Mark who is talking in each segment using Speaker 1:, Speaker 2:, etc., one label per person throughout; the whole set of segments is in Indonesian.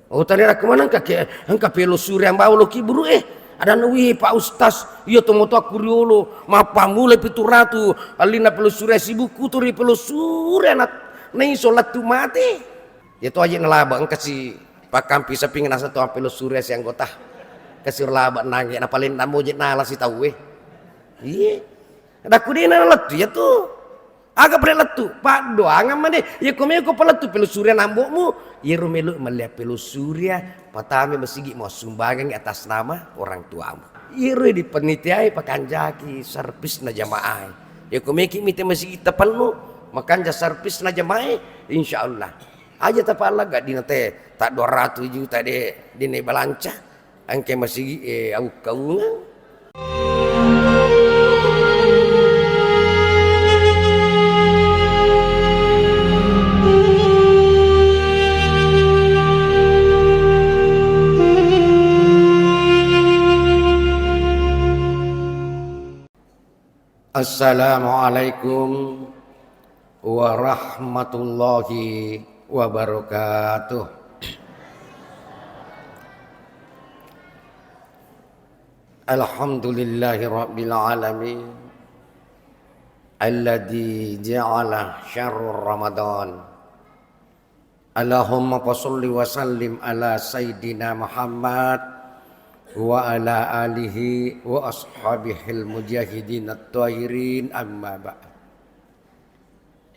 Speaker 1: Oh tadi nak kemana angka pelo surya bawa lo kiburu ada nawi Pak Ustaz iya tomo to aku riolo mapa mulai pituratu alina pelo surya sibuku turi pelo surya nat nei solat tu mati itu aja ngelaba angka si Pak Kampi sapingin asa to pelo surya si anggota kasih laba nangge na paling namo je nala si tahu iya ada kudina letu ya tuh agak pernah letu Pak doang amane ya kome ko peletu pelo surya nambokmu ya rumelu melihat pelo surya patame mesigi mau sumbangan atas nama orang tuamu iru di penitiai pakanjaki servis na jamaah ya kome ki mite mesigi tepanmu makanja servis na jamaah insyaallah aja tapala gak dina teh tak 200 juta de dine balanca angke mesigi au kaungan. Assalamualaikum warahmatullahi wabarakatuh. Alhamdulillahi rabbil alamin alladzi ja'ala syahrul ramadan. Allahumma shalli wa sallim ala sayyidina Muhammad wa ala alihi wa ashabihil mujahidin at-tahirin amma ba'd.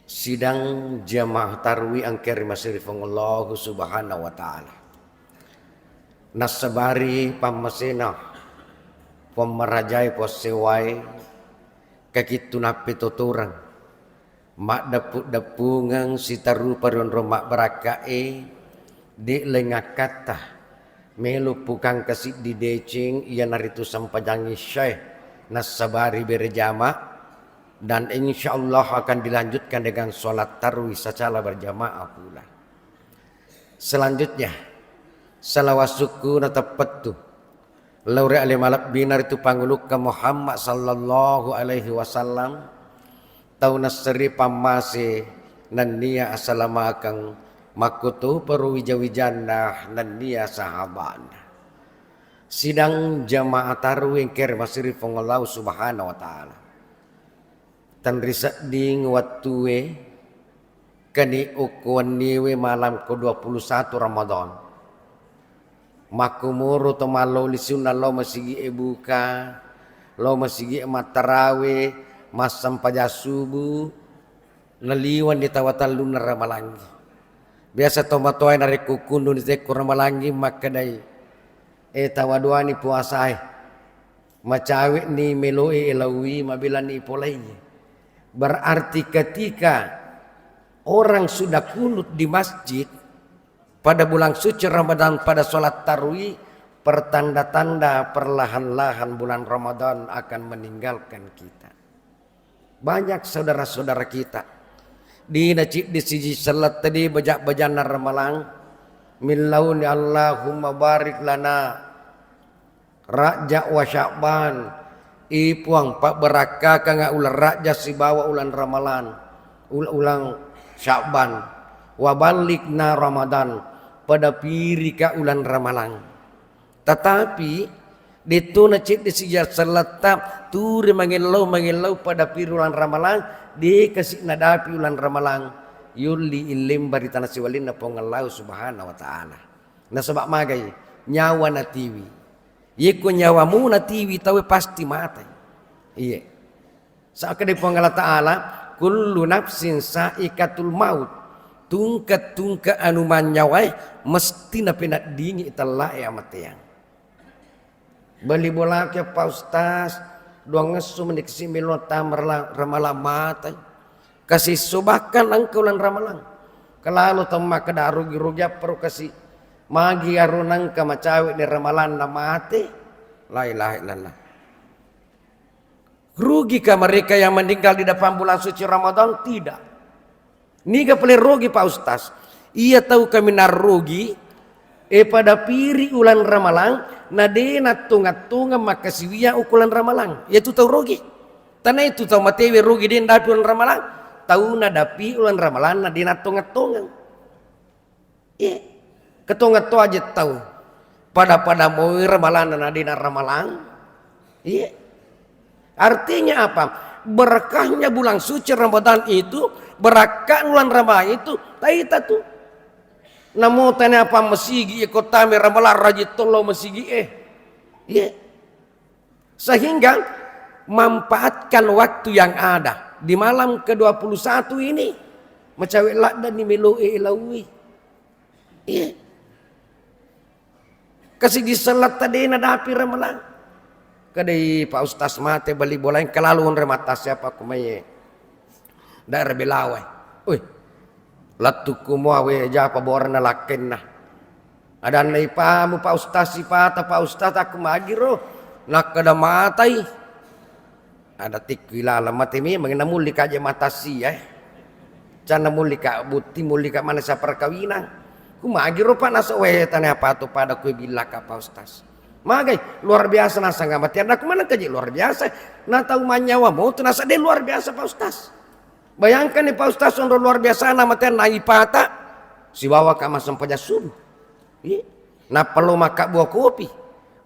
Speaker 1: Sidang jamaah tarwi angker masirifullah subhanahu wa ta'ala nasabari pamasena pemerajai posewai kakitu napi tuturang mak daput-dapungang sitaru paron romak berakae di lengak kata melu pukang kasih di decing ia naritu sampajangi syekh nasabari berjamaah dan insyaallah akan dilanjutkan dengan sholat tarawih secara berjamaah pula. Selanjutnya salawat syukur tepat tu laure ali malak binar itu panguluk ke Muhammad sallallahu alaihi wasallam tau nasri pamase nan nia assalamakang makutu perwijah-wijannah dan dia sahabat. Sidang jamaah tarawih ker masiri Allah subhanahu wa ta'ala. Tan risak ding watue kani ukuan niwe malam ke-21 Ramadan. Makumuru tomalo lisunna lo masigi ebuka lo masigi matarawe masam paja subuh naliwan di tawatalun ramalangi. Biasa tomatoy na rekukundo ni tekur ramalangi makadai tawaduani puasai macawi ni meloi elawi mabilan ni polai. Berarti ketika orang sudah kunut di masjid pada bulan suci Ramadan pada sholat tarawih pertanda-tanda perlahan-lahan bulan Ramadan akan meninggalkan kita. Banyak saudara-saudara kita di najib di siji salat tadi bajak-bajana ramalang min launi Allahumma barik lana raja wa sya'ban ipuang pak beraka kanga ulang raja si bawa ulan ramalan ulang sya'ban wa balikna ramadan pada pirika ulan ramalang. Tetapi ditu najib di siji salat turi mangilau pada pirulan ramalang di kasih nadapi ulan ramalang yuli ilim bari tanah siwalin na pongalau subhanahu wa ta'ala na sebab magai nyawa na tiwi yiko nyawamu na tiwi tawe pasti mati iya saat di pongala ta'ala kullu nafsin sa'ikatul maut tungka anuman nyawai mesti na pinak dingi italah ya matiang bali bolak ya Pak Ustaz dua ngesu mendiksi milota ramalang matai kasih subakan angkau lan ramalang kalalu temma kada rugi-rugi perlu kasih magi arunang ka macawi di ramalan na mati la ilaha illallah. Rugi ka mereka yang meninggal di depan bulan suci Ramadan? Tidak. Niga pelih rugi Pak Ustaz. Ia tahu kami rugi pada piri ulan ramalang nadena tunga-tunga makasiwia ukulan ramalang yaitu tahu rugi tanah itu tahu matewi rugi din dapi ulan ramalang tahu nadapi ulan ramalan nadena tunga-tunga Ketongat to aja tahu. Pada mau ramalan dan adina ramalan. Iya. Artinya apa? Berkahnya bulan suci Ramadan itu, berkah bulan Ramadan itu, taita tuh. Namo tanya apa mesigi kota ramalan rajit tolo mesigi Iya. Sehingga manfaatkan waktu yang ada di malam ke-21 ini. Macawek lak dan nimiloi ilawi. Iya. Kasih diselat tadi nadapi ramalan. Kadai Pak Ustaz mate bali bola yang kelaluan remata siapa kumaye. Daerah belawai. Oi. Latuku muawe japa borna lakenna. Ada nai pamu Pak Ustaz sipata Pak Ustaz aku magiro. Nak kada matai. Ada tikwila mati mi mengena muli kaje mata si Cana muli ka buti muli ka mana sa perkawinan. Kumagiro pa nasa wetan apa to pada ku bila ka Pak Ustaz. Magai luar biasa nasa ngamati anak mana kaji luar biasa. Na tahu manyawa mo tu nasa de luar biasa Pak Ustaz. Bayangkan nih Pak Ustaz untuk luar biasa namanya naipata si bawa ka masam pajasubu. Na perlu maka buah kopi.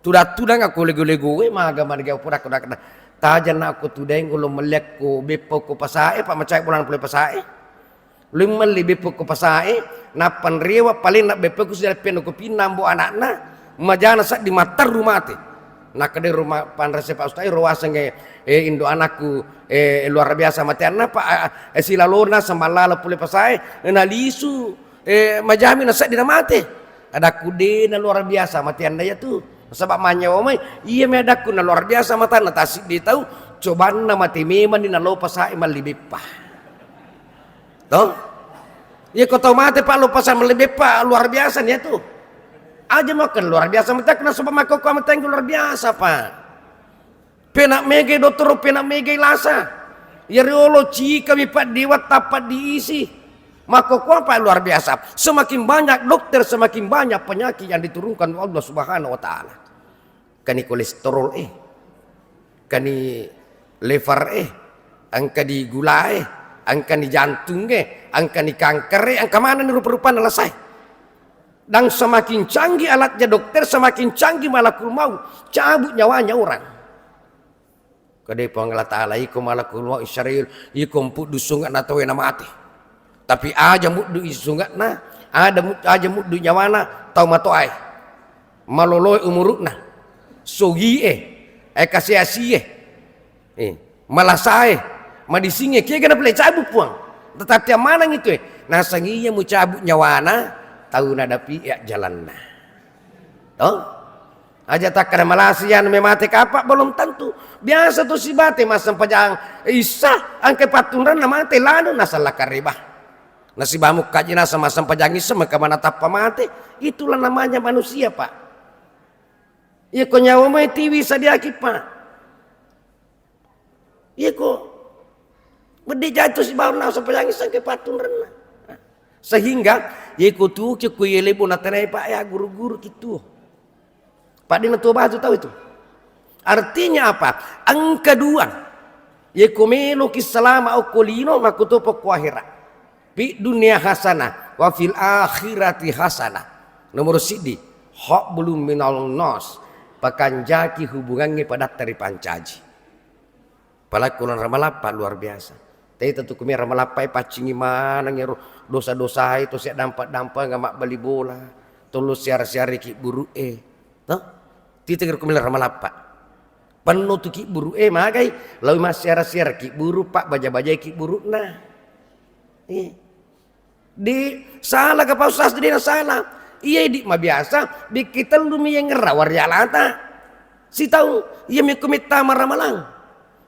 Speaker 1: Tudang aku lego-lego maga maniga pura kuda tajan aku tudeng ulo melek ko bepo ko pasae pa macai bulan pulai pasae. Limel li bepo ko pasae na panrewa paling nak bepo ko sudah peno ko pinambo anakna majana sak di matar rumah te. Nak kade rumah panrase Pak Ustaz ruasan indo anakku luar biasa matiana pa silalona sambalala pulai pasae na lisu majami na sak di namate. Ada kude na luar biasa matian daya tuh. Sebab manyawa mai iya me adaku na luar biasa mata na tasik di tahu cobaan na mati meman di na lopa sa malibepa. Toh? Iya kau tahu mati Pak lopa sa malibepa luar biasa nih tuh. Aja makan luar biasa mata kena sebab makau kau mata luar biasa Pak. Penak mege dokter penak mege lasa. Ya riolo ci kami Pak dewa tapat diisi. Maka apa luar biasa. Semakin banyak dokter, semakin banyak penyakit yang diturunkan oleh Allah Subhanahu wa taala. Kani kolesterol kani liver angka di gula angka di jantung angka di kanker angka mana nih rupa-rupa selesai. Dan semakin canggih alatnya dokter, semakin canggih malakul maut cabut nyawanya orang. Kadai pangala taala iku malakul maut Israel iku empuk dusungan atau yang mati. Tapi aja mudu isungat na, aja mudu nyawana tau matoai, maloloi umurukna, sogi kasih asie, malasae, madisinge, kia kena pelai cabut puang. Tetapi yang mana gitu nah sanginya mu cabut nyawana, tahu nadapi ya jalan na. Toh, aja tak kena malasian memate kapak belum tentu. Biasa tuh si bate masam pajang, isa angke paturan nama te lalu nasalah karibah. Nasi bamuk kajina sama sampajangis sama kemana tapa mati itulah namanya manusia Pak. Ya kok nyawa mai tiwi sadiaki Pak. Ya kok bedi jatuh si bau na sampajangis sampai patun rena. Sehingga ya kok tuh ku yele bona tenai Pak ya guru-guru gitu. Pak dina tuh bahas tahu itu. Artinya apa? Angka dua. Ya kumelo kisalama au kolino makutopo ku akhirat. Fi dunia hasanah wa fil akhirati hasanah. Nomor sidi hak belum minal nos pakanjaki hubungannya pada dari pancaji. Palakulan ramalapa luar biasa. Tapi tentu kami ramalapa pacingi mana ngero dosa-dosa itu saya dampak ngamak beli bola. Tulus siar-siar ki buru toh? Titik kami ramalapa. Penuh tu ki buru magai lalu mas siar-siar ki buru Pak baja-baja ki buru nah. Di salah ke Pak Ustaz di salah. Iya di mah biasa di kita lumi yang ngerawar jalata. Si tahu iya mi kumita maramalang.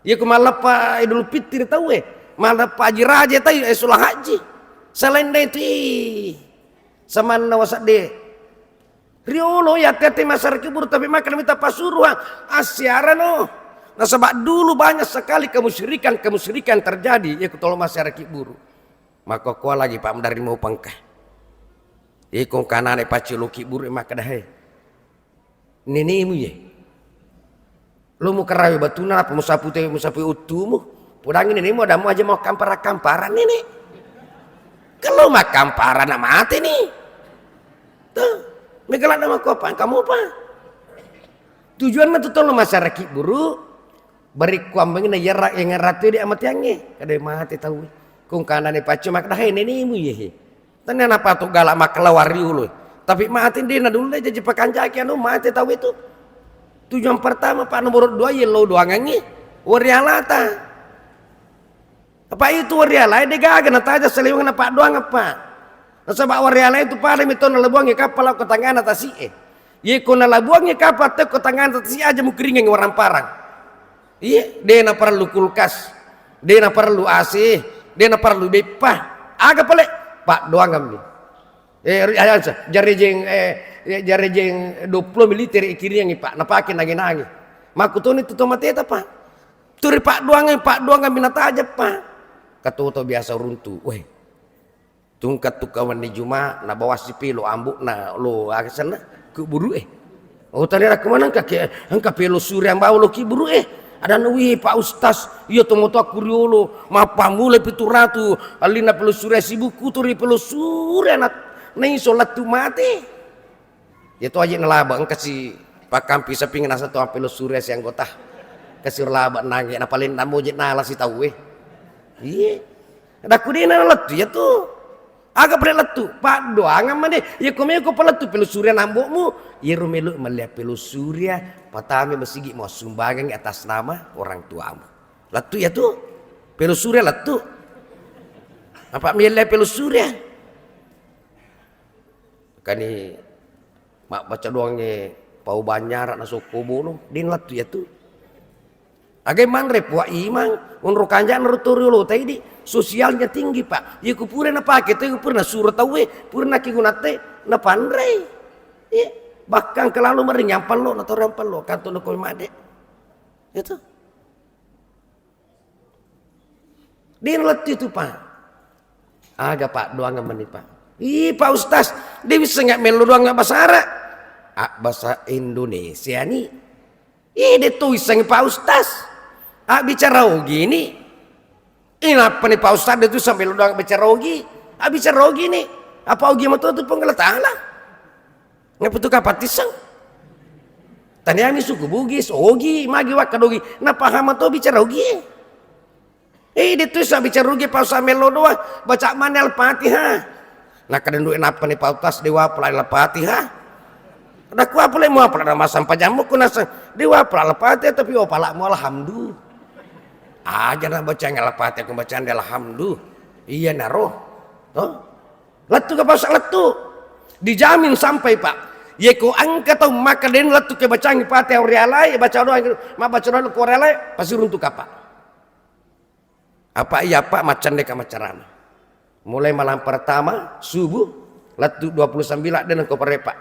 Speaker 1: Iya kumalapa Idul Fitri tahu malapa haji raja tahu sulah haji. Selain itu sama nawasak de. Riolo ya tete masyarakat kubur tapi makan minta pasuruan asyara no. Nah sebab dulu banyak sekali kemusyrikan terjadi ya ketolong masyarakat kubur. Maka kuah lagi Pak dari mau pangkah. Ikon kanane paci loki buru maka dah nenemu ye. Lu mau kerawi batuna apa musapu utumu. Pudang ini nemu ada mau aja mau kamparan ini. Kalau mah kamparan mati nih. Tuh, megalan nama ko apa? Kamu apa? Tujuan mah tolong masyarakat buru beri kuambang na yarak yang ratu di amat yange. Kada mati tahu. Kung kanan ni pacu mak dah ini mu ye. Tanya apa tu galak mak kelawari ulu. Tapi mati dia na dulu jadi pakanjaki anu mati tahu itu. Tujuan pertama pak nomor 2 ye lo doang ngi. Warialata. Apa itu warialai dia gagal na taja seliwang na pak doang apa. Sebab warialai itu pada miton na labuang kapal ke tangan atas si. Ye ko na labuang kapal te ke tangan atas si aja mu kering orang parang. Iya, dia na perlu kulkas, dia na perlu AC, dia na perlu bepa. Aga pale pak doang kami. Jari jeng 20 militer kiri yang pak, napakin nangi. Makutoni tu tomate apa? Turi pak doang kami nata aja pak. Katuto biasa runtuh. Weh, tungkat tu kawan di Juma, na bawa sipi lo ambuk na lo sana keburu Oh tadi aku mana angka pelo surya bawa lo kiburu Ada nuwi Pak Ustaz, iya tomoto aku riolo, mapa mulai pituratu, alina pelu surya sibuku turi pelu surya nai solat tu mati. Ya tu aja ngelaba, kasih Pak Kampi sepingin asa tu pelu surya si anggota, kasih laba nangi, na paling namo jet nala si tahu Iya, ada kudina letu ya tu. Agak pada letu, Pak doang aman deh. Ya kome ko peletu pelu surya nambokmu. Ya rumelu melihat pelu surya, patami mesigi mau sumbangan atas nama orang tuamu. Letu ya tuh, pelu surya letu. Apa melihat pelu surya? Kani mak baca doangnya pau banyak nasuk kubulu, din letu ya tuh. Agai manre puak imang, unro kanjang nuruturi lo tadi sosialnya tinggi pak. Ya kupure na pakai, tapi kupure na surat tahu pure na kigunate na pandai. Ya, bahkan kelalu merinyampal lo, atau rampal lo, kantor lo kau made. Itu. Dia letih itu pak. Agak pak doang menit pak. Ih Pak Ustaz, dia bisa nggak melu doang nggak bahasa Arab? Bahasa Indonesia nih. Ih dia tulisan Pak Ustaz. Bicara gini. Ini apa nih Pak Ustaz itu sampai lu doang bicara ogi. Bicara ogi nih. Apa ogi mah tuh pengelatan lah. Ngapa tuh kapatisang? Tani ami suku Bugis ogi magi wakadogi. Nah paham tuh bicara ogi. Dia tuh sampai bicara ogi Pak Ustaz melo doang baca mana Al-Fatihah. Nah kadang duit apa nih Pak Ustaz dewa pelai Al-Fatihah. Ada ku apa lagi mau apa nama sampai jamu ku nasa dewa pelai Al-Fatihah tapi opala mu alhamdulillah. Jangan baca ngelapati aku bacaan alhamdulillah. Iya naroh. Letu ke pasal letu. Dijamin sampai pak. Ya ku angkat tau maka den letu ke bacaan pati aurialai baca doa mak baca doa ku aurialai pasti runtuh apa? Apa iya pak macan deka macarana. Mulai malam pertama subuh letu 29 dan ku perepak.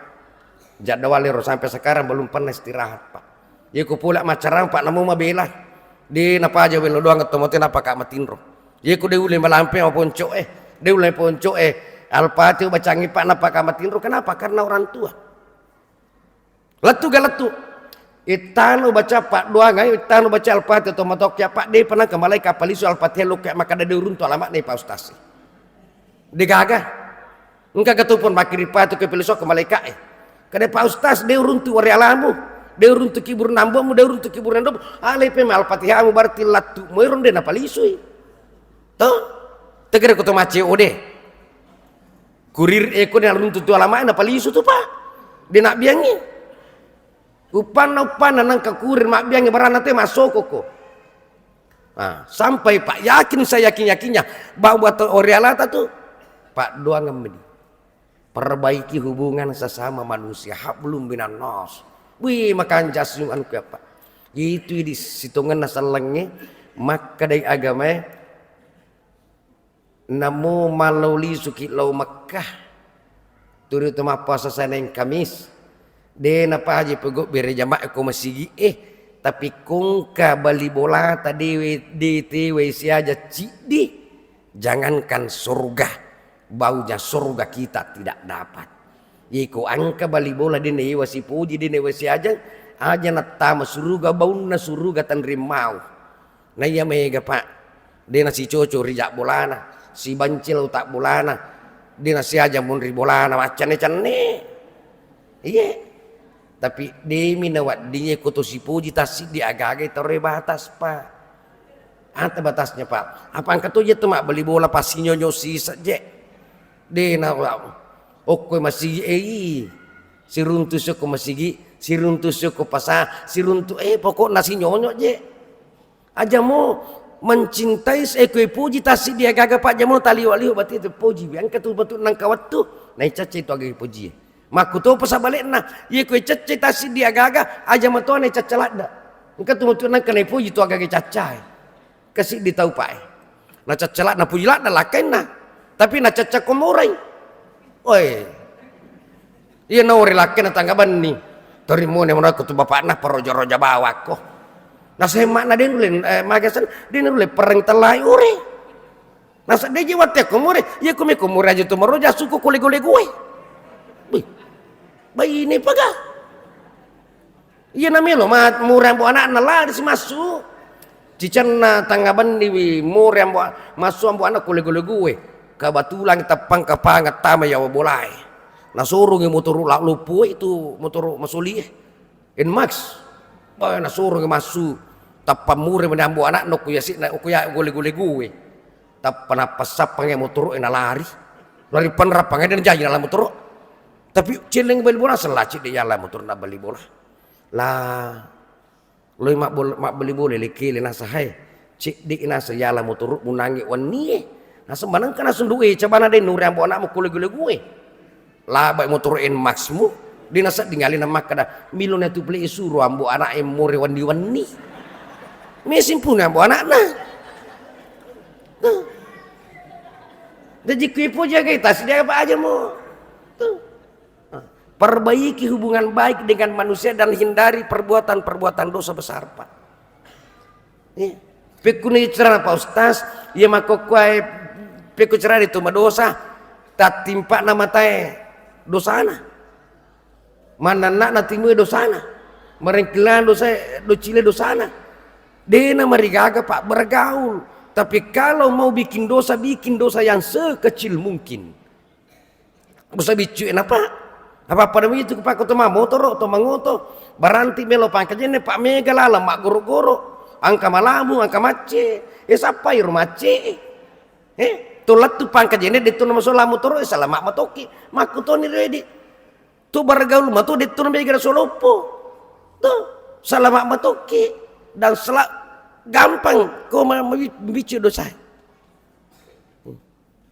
Speaker 1: Jadwalnya sampai sekarang belum pernah istirahat pak. Ya ku pula macarana pak namu mabela. Di napa aja welo doang ketemutin apa kak matinro. Ye ku deule malampe maupun cok deule ponco Al-Fatihah bacangi pak napa kak matinro. Kenapa? Karena orang tua. Letu ga letu. Itanu baca pak doang itanu baca Al-Fatihah atau matok ya pak de pernah kembali kapal isu Al-Fatihah lu kayak maka ada urun tu alamat nih Pak Ustaz. De gagah. Engka ketupun makiri patu ke pilisok kembali kak Kada Pak Ustaz de urun tu wari alamu. Dia untuk kibur nambamu, dia untuk kibur nambamu. Alepe Al-Fatihah mu berarti latu. Moiron de napali isui. Toh, tegere ko to mace ode. Kurir eko na runtu tu alama napali isu tu pak. Dia nak biangi. Upan nang ka kurir mak biangi barana te masoko ko. Nah, sampai pak yakin saya yakinnya bahwa orialata tu pak doang ngemedi. Perbaiki hubungan sesama manusia hablum minan nas. Wih makan jasung anu apa? Itu di situngan nasalangnya maka dari agama namo maloli suki lau Makkah turu tama puasa saneng Kamis de napa haji pegok bere jamaah ko masigi tapi kongka bali bola tadi di tewe siaja cidi jangankan surga baunya surga kita tidak dapat. Yiko angka bali bola dine wasi puji dine wasi aja natama suruga bauna suruga tan rimau. Na iya mega pak. Dina si coco rijak bolana, si bancil tak bolana. Dina si aja mun ribolana macane cane. Iya. Tapi demi nawat dia kutusi puji tasik di agak-agak terus batas pak. Ada batasnya pak. Apa angkat tuh tuh mak beli bola pasti nyonyosi saja. De nawat. Oke masih si runtuh suku masih si runtuh suku pasah si runtuh pokok nasi nyonyok je. Aja mau mencintai sekue puji tasik dia agak pak jamu tali wali berarti itu puji. Angkat tuh betul nang kawat tuh. Naik caca itu agak puji. Maku tu pasal balik na, ye kue cecai tasi dia gaga, aja matuan ni cacalat dah. Engkau tu matuan nak kena puji tu agak cacai, kasih ditau pai. Na cacalat na puji lat na lakai na, tapi na cacak komorai. Oi, ye na ori lakai na tanggapan ni. Terima ni mana aku tu bapak na peroja-roja bawa ko. Na semak na dia nulen magasan dia nulen pereng telai ori. Na dia jiwat ya komore, ye kumi komore aja tu meroja suku kule-kule gue. Bayi ini pagah. Iya namanya lo mat murah bu anak nalar si masuk. Cican na tanggapan di murah bu masuk bu anak kule-kule gue. Kebetulan kita pangkapangat tama ya bolai. Nasuruh ngi motor lak lupu itu motor masuli. In max. Bah nasuruh ngi masuk. Tapam murah menang bu anak nok ya sik na ya kule-kule gue. Tapan apa sapang yang motor ina lari. Lari penrapang dan janji dalam motor. Tapi celeng beli bola selacit dia jalan motor nak beli bola. Lah, lo mak beli bola leki le nasahai. Cik dik nasa jalan motor munangi wani. Nasa manang kana sundue coba na den nuriang bo anak mo kule-kule gue. Lah baik motor en maxmu di nasa tinggalin nama kada milon itu beli suruh ambo anak em more wani-wani. Mesin pun ambo anak na. Tuh. Jadi kipo jaga tas dia apa aja mo. Tuh. Perbaiki hubungan baik dengan manusia dan hindari perbuatan-perbuatan dosa besar pak. Ya. Pekuni cerana pak ustaz, ya makokwai peku cerana itu dosa, tak timpa nama tae dosana. Mana nak natimu dosana, merengkilan dosa, docile dosana. Dena marigaga pak bergaul, tapi kalau mau bikin dosa yang sekecil mungkin. Dosa bicuin apa? Apa pada begitu pak kau mah motor atau mangoto baranti melo pangkatnya ne pak mega lala mak goro-goro angka malamu angka mace siapa ir mace tolat tu pangkatnya ne detu nama sola motor salah mak matoki mak kuto ni ready tu bargaul matu detu nama mega solopo tu salah mak matoki dan selak gampang kau membicu dosa.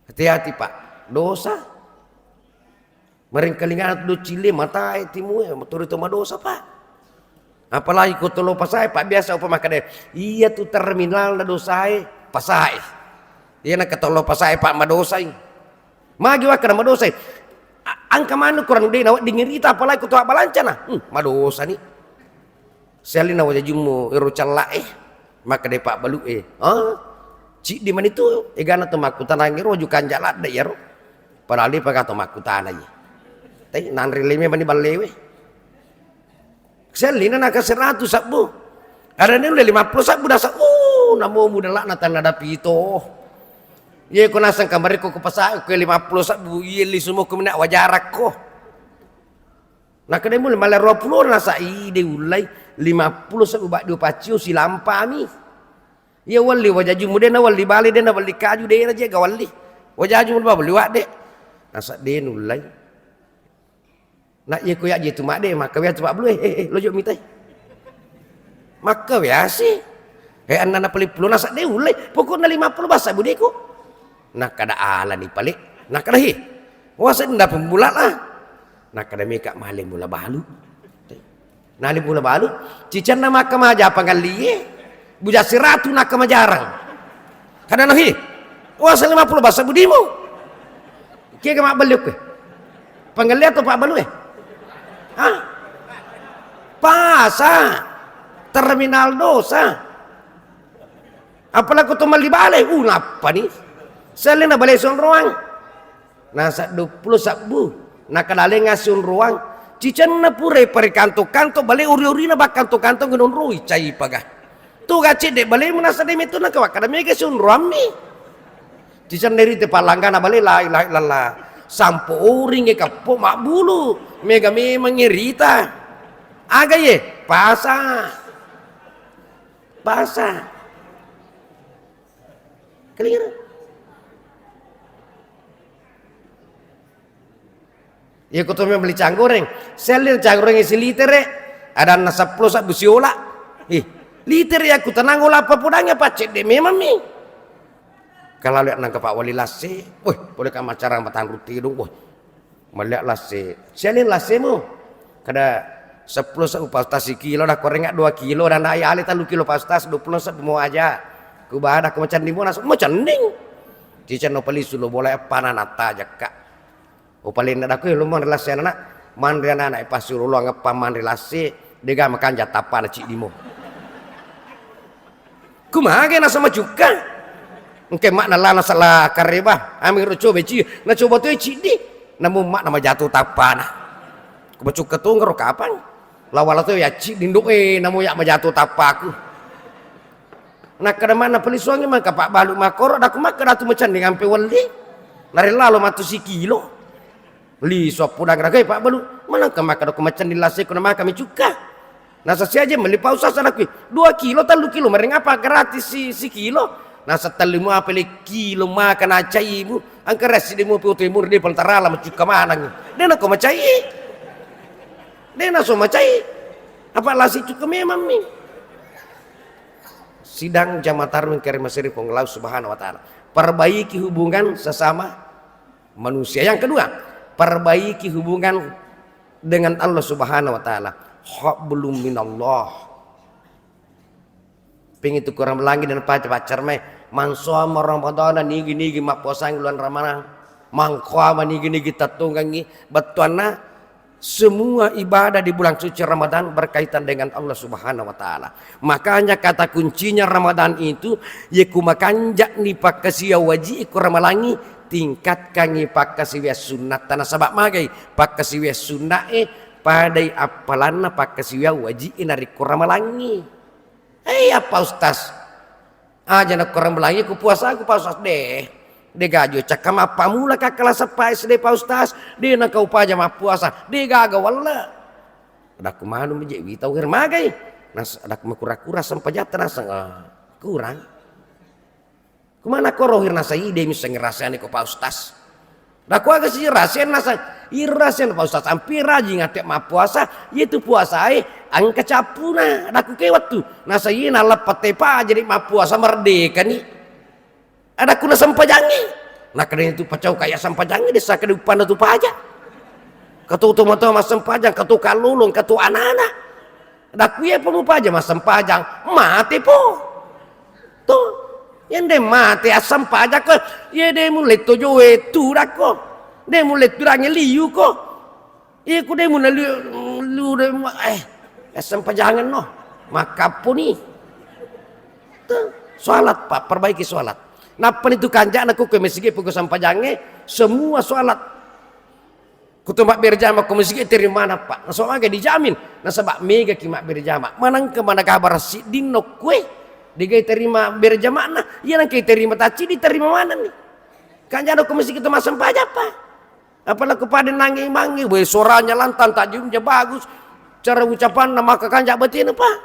Speaker 1: Hati-hati pak dosa. Mereka kalingan do cile mata timu motor itu dosa pak. Apalagi kau tolo pasai pak biasa apa makan iya tu terminal na dosai pasai. Iya nak ketolo pasai pak madosai. Magi wa kana madosai. Angka mana kurang de nawat dingirita apalagi kau tu abalancana. Madosa ni. Selina wajah jumu ero cala maka de pak balu cik di mana itu egana tu makutan angiro jukan jalat da yaro. Padahal dia pakai tu makutan aja. Nan rileme bani balewe. Selina nak 100 sabu. Ada ni 50 sabu dah namo muda lak natan ada pito. Ye ko nasang kamari ko pasai ko 50 sabu ye li sumo ko nak wajarak ko. Nak kene mul malah 20 nasa ide ulai 50 sabu bak do pacio si lampami. Ye wali wajaju mudena wali bali dena wali kaju de aja gawali. Wajaju mul bali wak de. Nasa de ulai. Nak ye ko ya je tu mak de maka ya tu pak blue lojo mitai. Maka biasa. Anak peli puluh nasak de ulai pokokna 50 bahasa budeku. Nak kada ala ni palik. Nak kada hi. Wasa nda pembulat lah. Nak kada meka maling mula balu. Nali mula balu cican nama ka maja pangali. Buja siratu nak ka majarang. Kada no hi. Wasa 50 bahasa budimu. Ke mak beluk ke. Pangali atau pak balu Pasa terminal dosa. Apalagi kau mali balai, apa ni? Selena balai sun ruang. Nasa 20 sabu, nak kadale ngasun ruang. Cican na pure pare kanto balai uri-uri na bak kanto gunung rui cai pagah. Tu gaci de balai menasa de metu na kawak kada mega sun ruang mi. Cican dari te palangga na balai la ilaha illallah. Sampo uring ke kapo mak bulu mega memang ngirita aga ye pasa clear. Ya kutu beli canggoreng selir canggoreng isi liter ada nasa plus busiola liter ya ku tenang olah apa pudangnya pacet deh memang mi kalau lihat nang Pak Wali lase boleh kan macara matang ruti dong melihat lase selir lasemu kada 10 pastas kilo dah korengak 2 kilo dan ayah ali 3 kilo pastas 20 semua aja ku badak ku macam di mana macam ding cican no pelisu lo boleh pananata aja kak upalin ada ku lu mon relasi anak mandri anak pasur lu anggap paman relasi dega makan jatapa na cik dimo kumaha ge na sama juga engke mak na lana salah kareba ami ro coba ci na coba tu cik di namu mak nama jatuh tapana ku bacuk ketung ro kapan lawala tu ya cik dinduk namu ya majatuh tapaku nak kada mana pelisuangi maka pak balu makor dak mak kada tu macan dengan pe wali lari lalu matu si kilo li sop pudang ragai pak balu mana kemak kada macan dilase kuna kami juga nasa saja meli pausa sana ku 2 kilo 3 kilo mereng apa gratis si kilo nasa talimu apa le kilo makan aja ibu angka resi demo pu timur di peltarala macuka manang dena ko macai dena so macai apa lasi cuka memang mi sidang jamatar mengkirim masiri penglau subhanahu wa ta'ala perbaiki hubungan sesama manusia. Yang kedua perbaiki hubungan dengan Allah subhanahu wa ta'ala hablum minallah pingin itu kurang langit dan pacar meh mansoma ramadana nigi mak puasa bulan ramadan mangkama nigi kita tunggangi batuana semua ibadah di bulan suci Ramadan berkaitan dengan Allah subhanahu wa ta'ala. Makanya kata kuncinya Ramadan itu yaku makanjak ni pakasiya wajib iku ramalangi tingkatkan ni pakasiya sunnat tanah sabak magai pakasiya sunnah padai apalana pakasiya wajib inari kuramalangi apa ustaz aja nak kuramalangi ku puasa aku puasa deh gajo cakam apa mula kakala sepai sedih pak ustaz dia nak kau pajam puasa dia gagal wala ada kumanu menjadi wita wir magai nas ada kura-kura sampai jatuh nasa kurang kumana korohir nasa ide misalnya rasanya kau pak ustaz dah ku agak sih rasain nasa irasen pak ustaz hampir rajin ngatek ma puasa yaitu puasa angka capuna ada ku kewat tu nasa ina lepat tepa jadi ma puasa merdeka nih ada kuna sampajangi nah kadang itu pacau kayak sampajangi desa kedepan itu paja katu tomato mas sampajang katu kalulung katu anak-anak ada kuya pun paja mas sampajang mati po tuh yang de mati asam pajak ko ye de mulai tojo itu dak ko de mulai turangi liu ko ye ku de mulai lu de asam pajangan no maka pun ni tuh salat pak perbaiki salat. Napa itu kanjak aku ke masjid pukul sampajange semua sholat kutumbak berjamaah ke masjid terima mana pak nasab aga dijamin nasabak mega kimak berjamaah manang ke mana kabar sidin no kue digai terima berjamaah nah iya nang terima taci diterima mana nih kanjak aku masjid itu masam pajak pak apalah kepada nangi mangi we suaranya lantang tajumnya bagus cara ucapan nama ke kanjak betina pak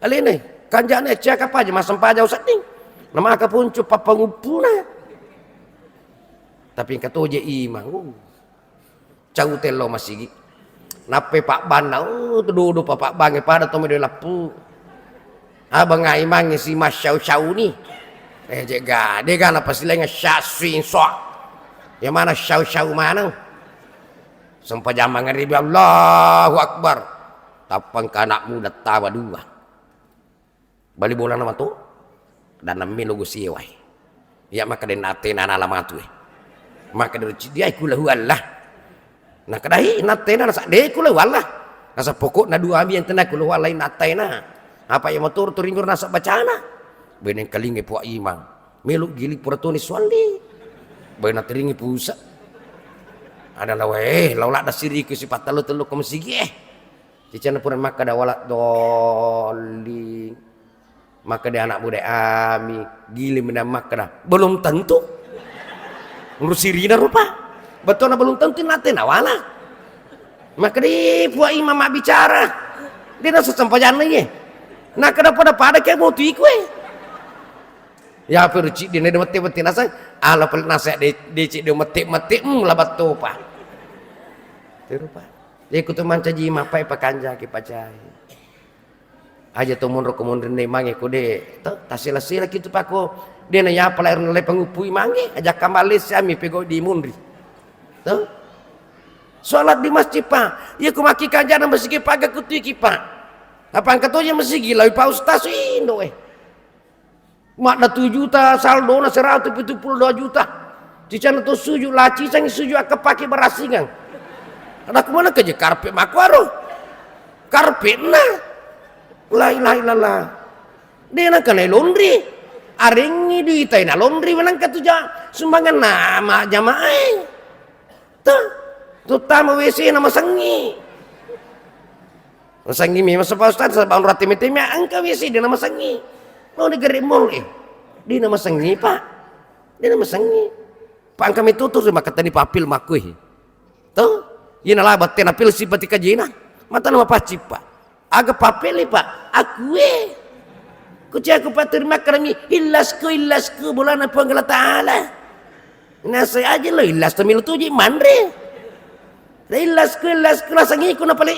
Speaker 1: aline kanjak nih cek apa aja masam pajak usah nih nama ka puncu papangupuna tapi kata je imang cau telo masigi nape pak bana tududu pak bange pada to de lapu abang ngai mangi si mas syau ni jega dega na pasilenga syaswin so yang mana syau mana sampai jam ngaribi Allahu akbar tapang kanak muda tawa dua bali bola nama tu dan nami logo siwai ya maka den atena ala matu maka dari dia kula Allah nah kadai natena sa de kula Allah nasa pokok na dua abi yang tena kula Allah natena apa yang motor turingur nasa bacana beneng kalinge po imang meluk gili puratoni swali bena teringi pusa ada lawe laula da siriku sifat telu ko mesigi cicana pura maka da wala doli maka dia anak muda ami gili menamak kena belum tentu ngurus sirina rupa betul belum tentu nate nawala Maka di buat imam bicara dia nasa sampajan lagi. Nah kenapa pada kayak mau tuh ikwe ya perci dia ada mati nasa ala pelit nasa dia cik dia mati lah batu pak terupa dia ikut teman caji mapai pakanja ki pacai aja tuh mundur kemudian dia mangi ku de tasila gitu pako dia nanya apa lahir nilai pengupui mangi ajak kembali siami pego di mundri tuh sholat di masjid pak ya ku maki kajaran bersigi paga kutu iki pak apa angkatonya mesti gila pak ustaz indo mak dah 7 juta saldo na 172 juta cicana tu suju laci sang suju ak pakai berasingan ada kemana kerja karpet makwaro karpet nah la ilaha illallah dia nak kena laundry aringi diitai na laundry menang katuja sumbangan nama jamaah tuh terutama WC nama sangi sangi memang sebab ustaz sebab rati metemnya angka WC dia nama sangi mau negeri mall di nama sangi pak di nama sangi pak kami tutur sama kata ni papil makui tuh ina lah batin apil si batika jina mata nama paci pak aga papil pak aku kuci aku paterima kerami ilasku bulan apa ngala taala nasa aja lo ilas tamil tuji mandre ilasku lah sangi ku na pali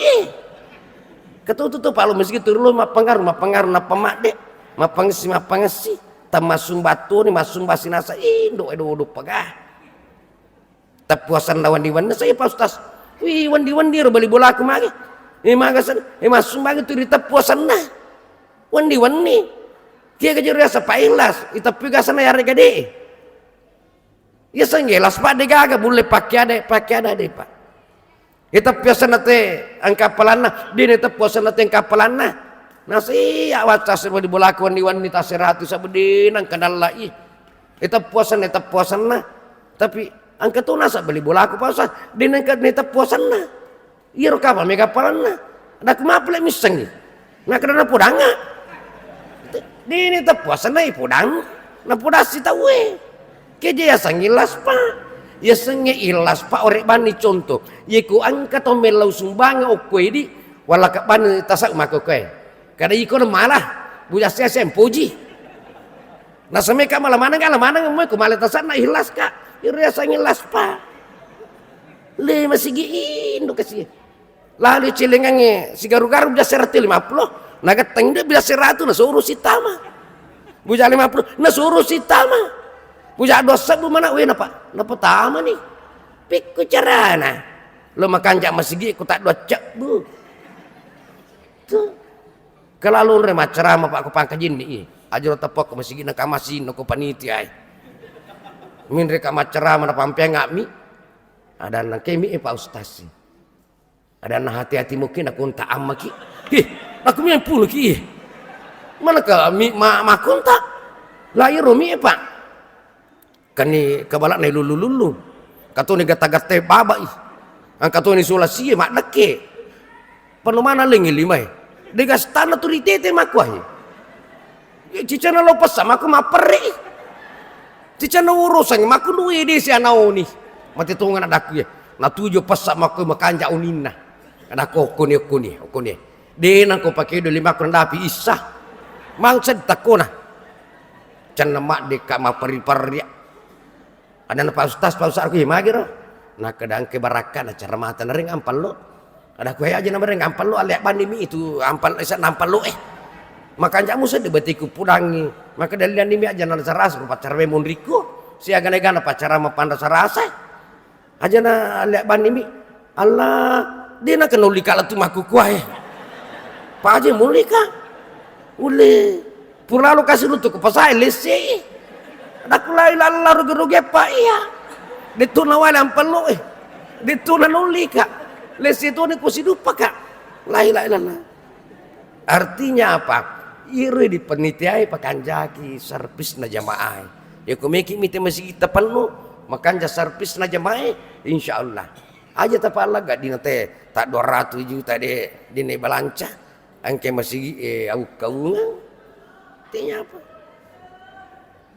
Speaker 1: ketutup palu meski turun mapangar na pemak mapangesi tamasung batu ni masung basinasa indo edo pagah tapuasan lawan diwan saya pak ustaz wih wandi ro bali bola aku magi magasan masung bagi tu di tapuasan nah wandi kia kejar rasa pailas itapi gasan ya rega de ya sanggelas pak de gaga boleh pakai ada deh pak itapiasan nate angka pelana di tapuasan nate angka pelana nasi awat tasir di bola kawan di wanita seratu sabedinang kenal lagi itu puasan nah tapi angkat tu nasa beli bola aku pausa dinangkat neta puasan nah iya rokapa mega palan nah ada kemaple miseng ni nak kena pudanga di neta puasan nah pudang na pudasi tahu keje ya sangilas pak ya sangi ilas pak orek bani contoh ye ku angkat omelau sumbang okwe di walaka bani tasak makoke kada iko malah buja saya puji nah semeka malah mana mau ku malah tasan na ilas kak ira sang ilas pa le masih giindo kasi lalu cilengange sigaru-garu buja 150 naga tengde buja 100 na suruh sitama buja 50 na suruh sitama buja dosa bu mana we napa tama nih pikku carana lo makan jak masih gi ku tak do cek bu tuh kalau lu ceramah pak kupangkajin ni aja tepok masih gina kamasin no panitia min reka ceramah na pampe ngami ada nang kemi pak ustaz ada na hati-hati mungkin aku tak amma ki aku mi puluh ki mana ka mi makun tak lahir mi pak kani kabalak na lulu kato ni gata-gata baba angkato ni sulasi mak deke penuh mana lengi limai degas tanah tu ditete makuah cicana lopas sama aku mapere cicana urusan maku duwe de si anau ni mati tungan ada aku ya na tujuh pas sama aku makanja unina ada aku ni de nang ko pakai do 5 dapi isah mangsa takona can mak de ka maperi-peri ada na pak ustaz aku magiro na kadang kebarakan acara mata ring ampal lo ada kue aja namanya ngampal lo aliak pandemi itu ampal isa nampal lo makan jamu sedih betiku pudangi maka dalian ini aja nana saras pacar mundriku si agan-agan pacar sama panda sarasa aja na aliak pandemi Allah dia nak kena ulika lah tu maku kuai pak aja mulika ule pula lo kasih lu tuh ke pasai lesi ada kulai lala rugi-rugi pak iya dituna wala ampal lo dituna ulika lesi itu ni kusi dupa kak la ilaha illallah artinya apa iri di penitiai pakanjaki servis na jamaah ya kumiki mite masih kita penuh makan servis na jamaah insyaallah aja tapala gak dina teh tak 200 juta de dine balanca angke masih au kaungan artinya apa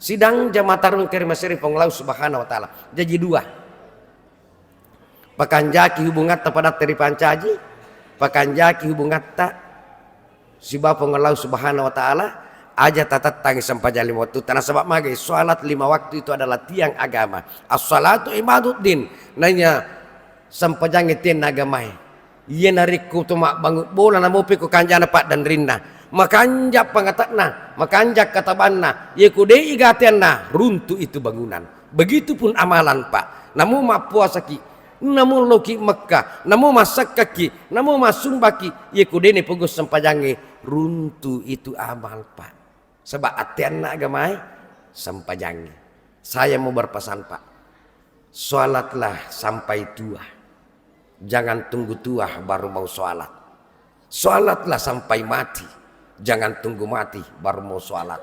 Speaker 1: sidang jamaah tarung kirim masiri pengelau subhanahu wa ta'ala jadi 2 pakanjaki hubungatta pada teri pancaji, pakanjaki hubungatta si bapa Allah subhanahu wa ta'ala aja tatatang sampajali waktu tanah sebab magai salat 5 waktu itu adalah tiang agama. As-salatu ibaduddin nanya sampajangi tiang agamai. Iya nariku tu mak bangun bola namu piku kanjana pak dan rinna makanjak pangatakna makanjak katabanna ye kudei igatenna runtuh itu bangunan. Begitupun amalan pak. Namu mak puasa ki, namu loki Mekah, namu masak kaki, namu masumbaki ye kudeni pugus sampajangi runtuh itu amal pak. Sebab atianna agamai sampajangi. Saya mau berpesan pak, sholatlah sampai tua. Jangan tunggu tua baru mau sholat. Sholatlah sampai mati. Jangan tunggu mati baru mau sholat.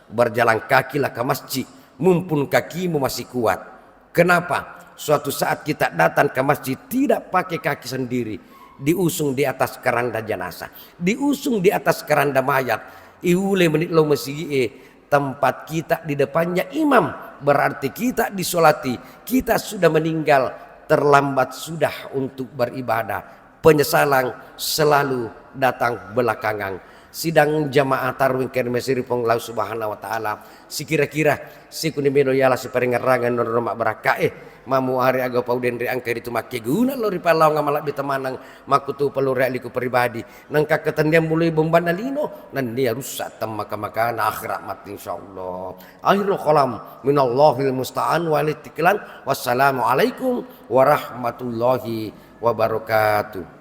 Speaker 1: Berjalan kakilah ke masjid mumpun kakimu masih kuat. Kenapa? Suatu saat kita datang ke masjid tidak pakai kaki sendiri, diusung di atas keranda jenazah, diusung di atas keranda mayat. Iule menit lo masih tempat kita di depannya imam, berarti kita disolati, kita sudah meninggal. Terlambat sudah untuk beribadah. Penyesalan selalu datang belakangan. Sidang jamaah tarwing kermesiri pong Allah subhanahu wa ta'ala. Si kira-kira si kunimeno yala si peringerangan norma berakae. Mamu hari aga pauden ri angka itu make guna lo ripalau ngamalak bitamanang makutu perlu realiku pribadi. Nangka ketendian mulai bomban alino nan dia rusak temaka-maka akhirat mati insyaallah. Akhirul kalam minallahil musta'an walitiklan. Wassalamualaikum warahmatullahi wabarakatuh.